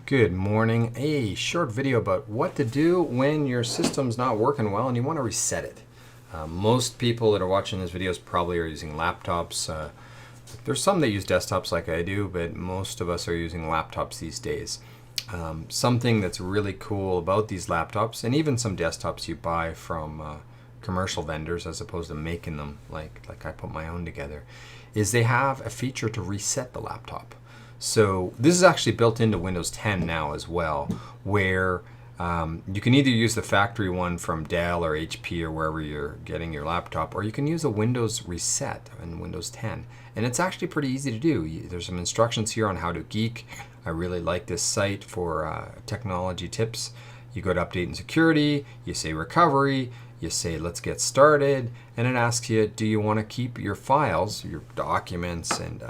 Good morning. A short video about what to do when your system's not working well and you want to reset it. Most people that are watching this videos probably are using laptops. There's some that use desktops like I do, but most of us are using laptops these days. Something that's really cool about these laptops, and even some desktops you buy from commercial vendors as opposed to making them like I put my own together, is they have a feature to reset the laptop. So this is actually built into Windows 10 now as well, where you can either use the factory one from Dell or HP or wherever you're getting your laptop, or you can use a Windows reset in Windows 10. And it's actually pretty easy to do. There's some instructions here on how to geek. I really like this site for technology tips. You go to Update and Security, you say Recovery, you say let's get started, and it asks you, do you want to keep your files, your documents, and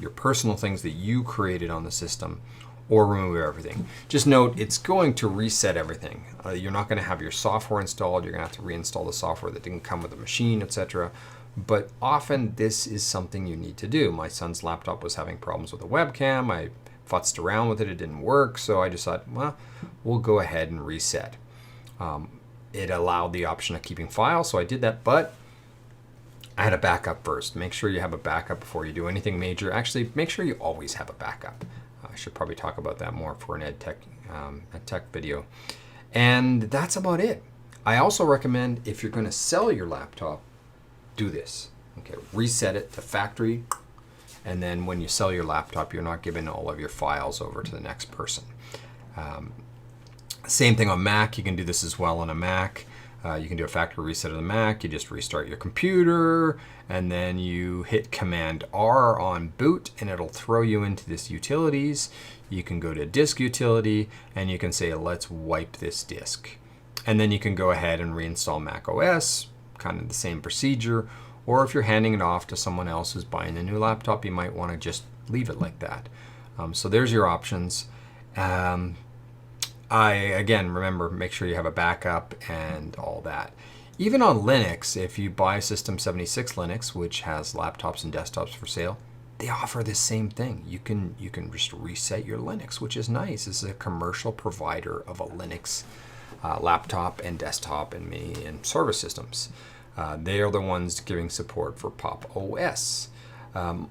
your personal things that you created on the system, or remove everything. Just note, it's going to reset everything. You're not going to have your software installed. You're going to have to reinstall the software that didn't come with the machine, etc. But often this is something you need to do. My son's laptop was having problems with the webcam. I futzed around with it. It didn't work. So I just thought, well, we'll go ahead and reset. It allowed the option of keeping files, so I did that, but I had a backup first. Make sure you have a backup before you do anything major. Actually, make sure you always have a backup. I should probably talk about that more for an ed tech video. And that's about it. I also recommend, if you're going to sell your laptop, do this. Okay, reset it to factory, and then when you sell your laptop, you're not giving all of your files over to the next person. Same thing on Mac. You can do this as well on a Mac. You can do a factory reset of the Mac. You just restart your computer, and then you hit Command R on boot, and it'll throw you into this utilities. You can go to disk utility, and you can say, let's wipe this disk. And then you can go ahead and reinstall Mac OS, kind of the same procedure. Or if you're handing it off to someone else who's buying a new laptop, you might want to just leave it like that. So there's your options. Again, remember, make sure you have a backup and all that. Even on Linux, if you buy System 76 Linux, which has laptops and desktops for sale, they offer the same thing. You can just reset your Linux, which is nice. This is a commercial provider of a Linux laptop and desktop and mini and service systems. They are the ones giving support for Pop OS.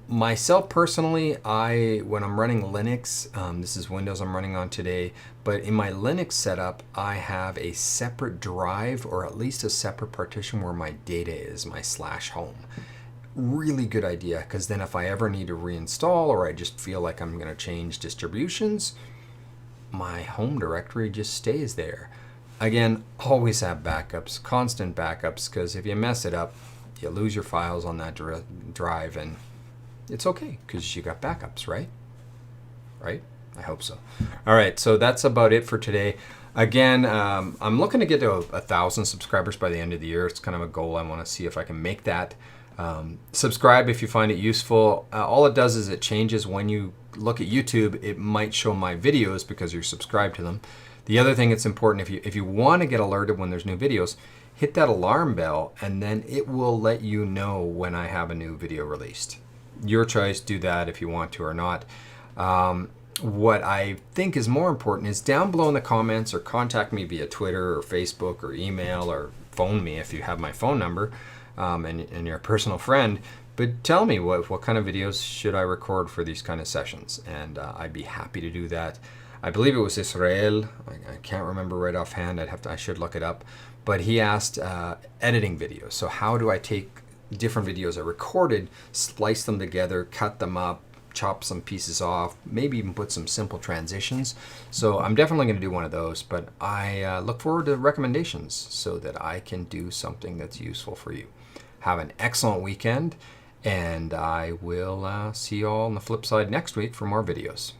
Myself personally, when I'm running Linux, this is Windows I'm running on today, but in my Linux setup, I have a separate drive, or at least a separate partition where my data is, my /home. Really good idea, because then if I ever need to reinstall, or I just feel like I'm going to change distributions, my home directory just stays there. Again, always have backups, constant backups, because if you mess it up, you lose your files on that drive, and it's okay because you got backups, right? Right? I hope so. All right, so that's about it for today. Again, I'm looking to get to 1,000 subscribers by the end of the year. It's kind of a goal. I want to see if I can make that. Subscribe if you find it useful. All it does is it changes when you look at YouTube. It might show my videos because you're subscribed to them. The other thing that's important, if you want to get alerted when there's new videos, hit that alarm bell, and then it will let you know when I have a new video released. Your choice, do that if you want to or not. What I think is more important is down below in the comments, or contact me via Twitter or Facebook or email, or phone me if you have my phone number and you're a personal friend. But tell me what kind of videos should I record for these kind of sessions, and I'd be happy to do that. I believe it was Israel. I can't remember right offhand. I should look it up. But he asked editing videos. So how do I take different videos I recorded, splice them together, cut them up, chop some pieces off, maybe even put some simple transitions. So I'm definitely going to do one of those. But I look forward to recommendations so that I can do something that's useful for you. Have an excellent weekend, and I will see you all on the flip side next week for more videos.